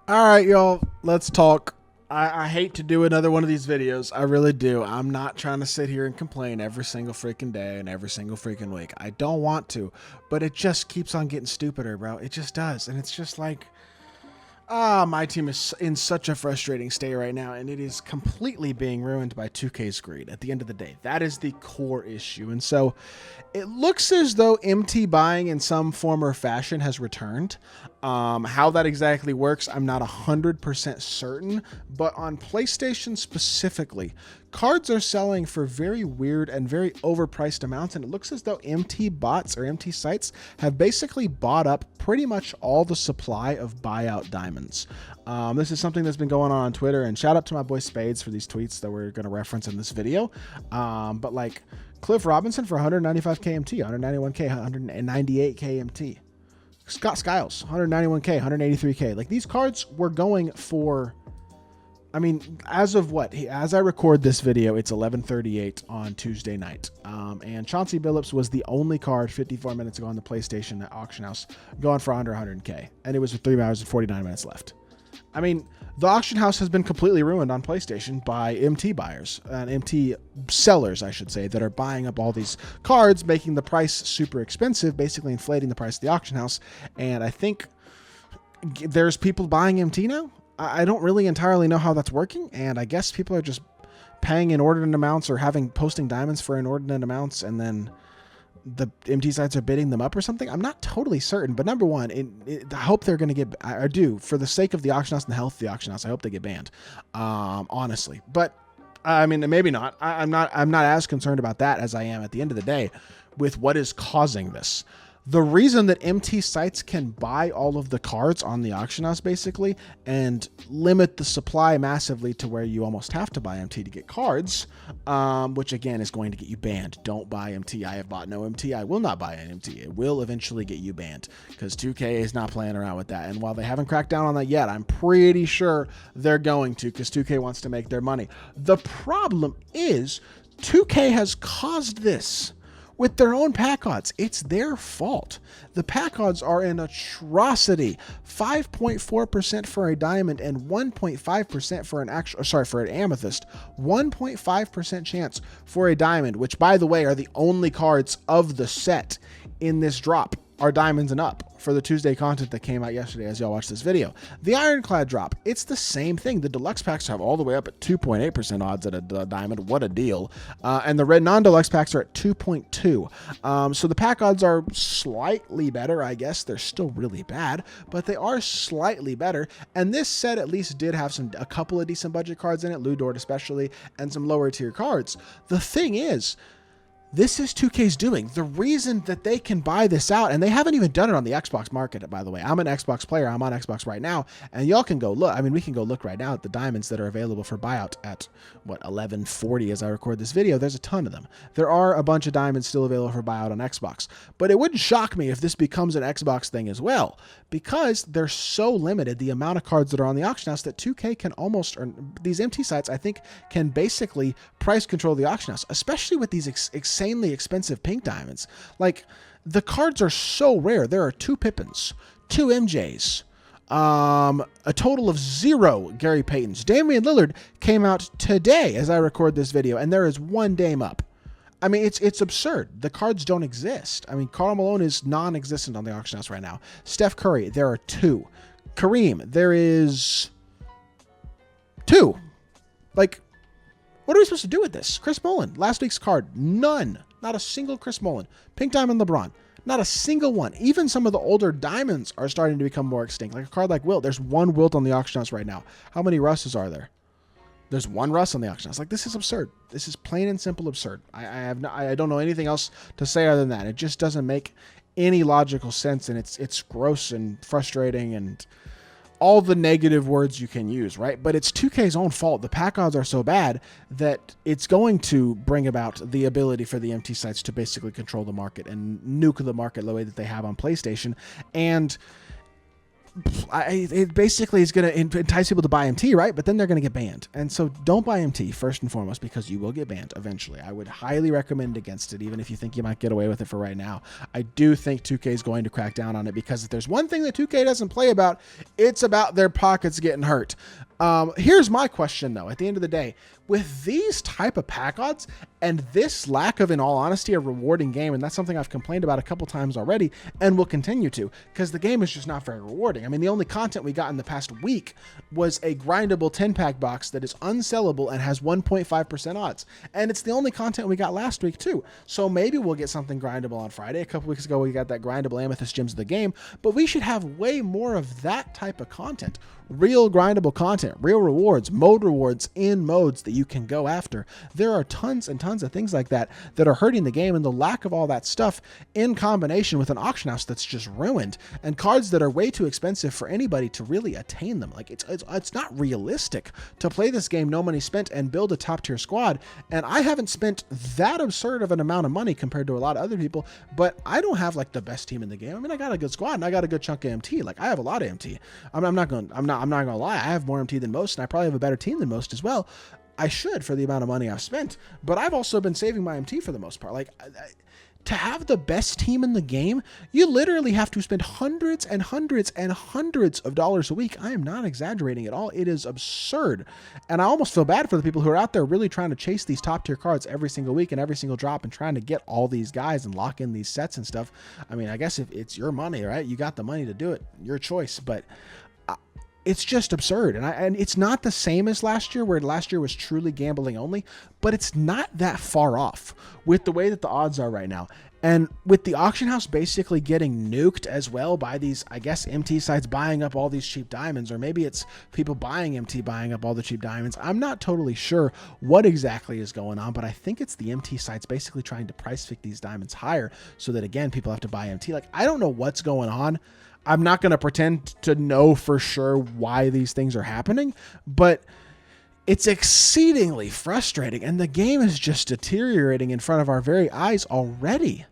All right, y'all, let's talk. I hate to do another one of these videos. I really do. I'm not trying to sit here and complain every single freaking day and every single freaking week. I don't want to, but it just keeps on getting stupider, bro. It just does. And it's just like, my team is in such a frustrating state right now, and it is completely being ruined by 2K's greed at the end of the day. That is the core issue. And so it looks as though MT buying in some form or fashion has returned. How that exactly works, I'm not 100% certain, but on PlayStation specifically, cards are selling for very weird and very overpriced amounts, and it looks as though MT bots or MT sites have basically bought up pretty much all the supply of buyout diamonds. This is something that's been going on Twitter, and shout out to my boy Spades for these tweets that we're going to reference in this video. But like Cliff Robinson for 195 KMT, 191K, 198 KMT. Scott Skiles, 191K, 183K. Like, these cards were going for, I mean, as of what? As I record this video, it's 11:38 on Tuesday night. And Chauncey Billups was the only card 54 minutes ago on the PlayStation auction house going for under 100K. And it was with 3 hours and 49 minutes left. I mean, the auction house has been completely ruined on PlayStation by MT buyers and MT sellers, I should say, that are buying up all these cards, making the price super expensive, basically inflating the price of the auction house. And I think there's people buying MT now. I don't really entirely know how that's working, and I guess people are just paying inordinate amounts or posting diamonds for inordinate amounts, and then the MT sites are bidding them up or something. I'm not totally certain, but number one, I hope they're going to get, I do, for the sake of the auction house and the health of the auction house, I hope they get banned, honestly. But I mean, maybe not. I'm not as concerned about that as I am at the end of the day with what is causing this. The reason that MT sites can buy all of the cards on the auction house basically and limit the supply massively to where you almost have to buy MT to get cards, which again is going to get you banned. Don't buy MT. I have bought no MT. I will not buy an MT. It will eventually get you banned because 2K is not playing around with that. And while they haven't cracked down on that yet, I'm pretty sure they're going to, because 2K wants to make their money. The problem is 2K has caused this with their own pack odds. It's their fault. The pack odds are an atrocity. 5.4% for a diamond and 1.5% for an amethyst. 1.5% chance for a diamond, which by the way are the only cards of the set in this drop are diamonds and up for the Tuesday content that came out yesterday as y'all watch this video. The Ironclad drop, it's the same thing. The deluxe packs have all the way up at 2.8% odds at a diamond. What a deal. And the red non-deluxe packs are at 2.2. So the pack odds are slightly better, I guess. They're still really bad, but they are slightly better. And this set at least did have a couple of decent budget cards in it, Ludort especially, and some lower tier cards. The thing is, this is 2K's doing. The reason that they can buy this out, and they haven't even done it on the Xbox market, by the way. I'm an Xbox player. I'm on Xbox right now, and y'all can go look. I mean, we can go look right now at the diamonds that are available for buyout at, what, 11:40 as I record this video. There's a ton of them. There are a bunch of diamonds still available for buyout on Xbox, but it wouldn't shock me if this becomes an Xbox thing as well, because they're so limited, the amount of cards that are on the auction house, that 2K can almost, or these MT sites, I think, can basically price control the auction house, especially with these insanely expensive pink diamonds. Like, the cards are so rare. There are 2 Pippins, 2 MJs, a total of 0 Gary Paytons. Damian Lillard came out today as I record this video, and there is 1 Dame up. I mean, it's absurd. The cards don't exist. I mean, Karl Malone is non-existent on the auction house right now. Steph Curry, there are 2. Kareem, there is 2. Like, what are we supposed to do with this? Chris Mullin, last week's card, none. Not a single Chris Mullin. Pink Diamond LeBron, not a single one. Even some of the older diamonds are starting to become more extinct. Like a card like Wilt. There's 1 Wilt on the auction house right now. How many Russes are there? There's 1 Russ on the auction house. Like, this is absurd. This is plain and simple absurd. I don't know anything else to say other than that. It just doesn't make any logical sense, and it's gross and frustrating and all the negative words you can use, right? But it's 2K's own fault. The pack odds are so bad that it's going to bring about the ability for the MT sites to basically control the market and nuke the market the way that they have on PlayStation. And it basically is going to entice people to buy MT, right? But then they're going to get banned. And so don't buy MT first and foremost, because you will get banned eventually. I would highly recommend against it, even if you think you might get away with it for right now. I do think 2K is going to crack down on it, because if there's one thing that 2K doesn't play about, it's about their pockets getting hurt. Here's my question, though. At the end of the day, with these type of pack odds and this lack of, in all honesty, a rewarding game, and that's something I've complained about a couple times already and will continue to, because the game is just not very rewarding. I mean, the only content we got in the past week was a grindable 10-pack box that is unsellable and has 1.5% odds. And it's the only content we got last week, too. So maybe we'll get something grindable on Friday. A couple weeks ago, we got that grindable Amethyst Gems of the game, but we should have way more of that type of content. Real grindable content, real rewards, mode rewards in modes that you can go after. There are tons and tons of things like that that are hurting the game, and the lack of all that stuff in combination with an auction house that's just ruined, and cards that are way too expensive for anybody to really attain them. Like it's not realistic to play this game, no money spent, and build a top tier squad. And I haven't spent that absurd of an amount of money compared to a lot of other people, but I don't have like the best team in the game. I mean, I got a good squad and I got a good chunk of MT. Like I have a lot of MT. I'm not gonna lie. I have more MT than most, and I probably have a better team than most as well. I should, for the amount of money I've spent, but I've also been saving my MT for the most part. Like, to have the best team in the game, you literally have to spend hundreds and hundreds and hundreds of dollars a week. I am not exaggerating at all. It is absurd. And I almost feel bad for the people who are out there really trying to chase these top tier cards every single week and every single drop and trying to get all these guys and lock in these sets and stuff. I mean, I guess if it's your money, right? You got the money to do it, your choice, but it's just absurd. And it's not the same as last year, where last year was truly gambling only, but it's not that far off with the way that the odds are right now. And with the auction house basically getting nuked as well by these, I guess, MT sites buying up all these cheap diamonds, or maybe it's people buying MT buying up all the cheap diamonds. I'm not totally sure what exactly is going on, but I think it's the MT sites basically trying to price fix these diamonds higher so that, again, people have to buy MT. Like, I don't know what's going on. I'm not going to pretend to know for sure why these things are happening, but it's exceedingly frustrating, and the game is just deteriorating in front of our very eyes already.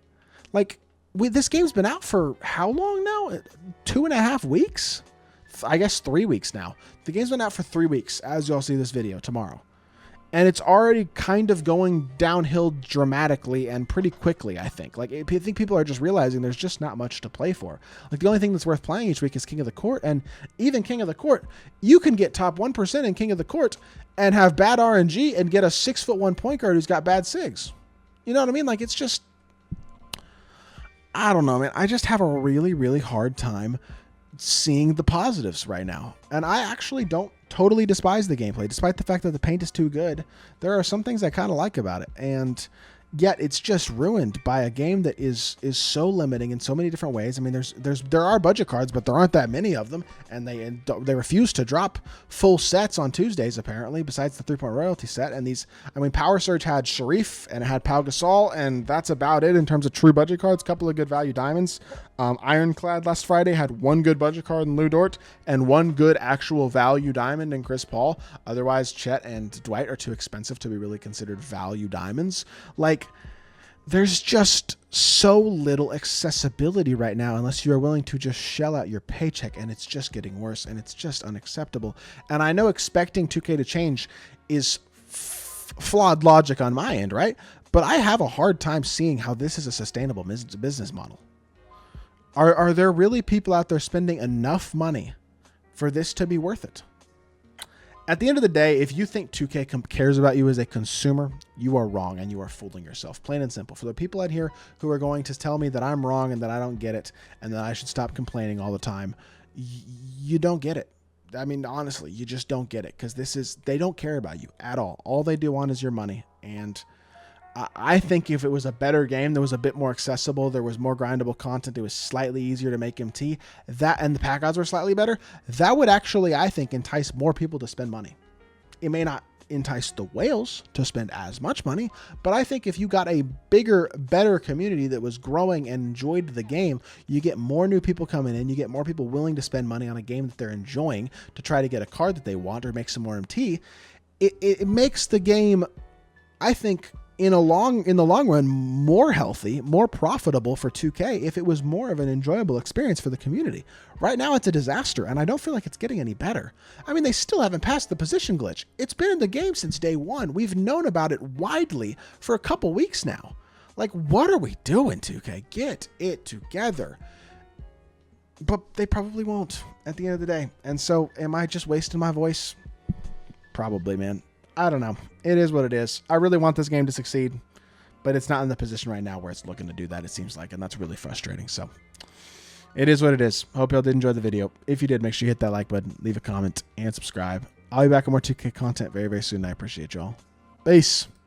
Like, this game's been out for how long now? 2.5 weeks? I guess 3 weeks now. The game's been out for 3 weeks, as y'all see this video tomorrow. And it's already kind of going downhill dramatically and pretty quickly, I think. Like, I think people are just realizing there's just not much to play for. Like, the only thing that's worth playing each week is King of the Court. And even King of the Court, you can get top 1% in King of the Court and have bad RNG and get a 6'1" point guard who's got bad SIGs. You know what I mean? Like, it's just, I don't know, man. I just have a really, really hard time seeing the positives right now. And I actually don't totally despise the gameplay, despite the fact that the paint is too good. There are some things I kind of like about it, and yet it's just ruined by a game that is so limiting in so many different ways. I mean, there are budget cards, but there aren't that many of them, and they refuse to drop full sets on Tuesdays apparently, besides the 3-point royalty set. And these, I mean, Power Surge had Sharif and it had Pau Gasol, and that's about it in terms of true budget cards. Couple of good value diamonds. Ironclad last Friday had one good budget card in Lou Dort and one good actual value diamond in Chris Paul. Otherwise, Chet and Dwight are too expensive to be really considered value diamonds. Like, there's just so little accessibility right now unless you are willing to just shell out your paycheck, and it's just getting worse, and it's just unacceptable. And I know expecting 2K to change is flawed logic on my end, right? But I have a hard time seeing how this is a sustainable business model. Are there really people out there spending enough money for this to be worth it? At the end of the day, if you think 2K cares about you as a consumer, you are wrong and you are fooling yourself. Plain and simple. For the people out here who are going to tell me that I'm wrong and that I don't get it and that I should stop complaining all the time, you don't get it. I mean, honestly, you just don't get it, because they don't care about you at all. All they do want is your money. And I think if it was a better game that was a bit more accessible, there was more grindable content, it was slightly easier to make MT, and the pack odds were slightly better, that would actually, I think, entice more people to spend money. It may not entice the whales to spend as much money, but I think if you got a bigger, better community that was growing and enjoyed the game, you get more new people coming in, you get more people willing to spend money on a game that they're enjoying to try to get a card that they want or make some more MT. It makes the game, I think, in the long run, more healthy, more profitable for 2K if it was more of an enjoyable experience for the community. Right now, it's a disaster, and I don't feel like it's getting any better. I mean, they still haven't passed the position glitch. It's been in the game since day one. We've known about it widely for a couple weeks now. Like, what are we doing, 2K? Get it together. But they probably won't at the end of the day. And so, am I just wasting my voice? Probably, man. I don't know. It is what it is. I really want this game to succeed, but it's not in the position right now where it's looking to do that, it seems like, and that's really frustrating. So it is what it is. Hope y'all did enjoy the video. If you did, make sure you hit that like button, leave a comment, and subscribe. I'll be back with more 2K content very, very soon. I appreciate y'all. Peace.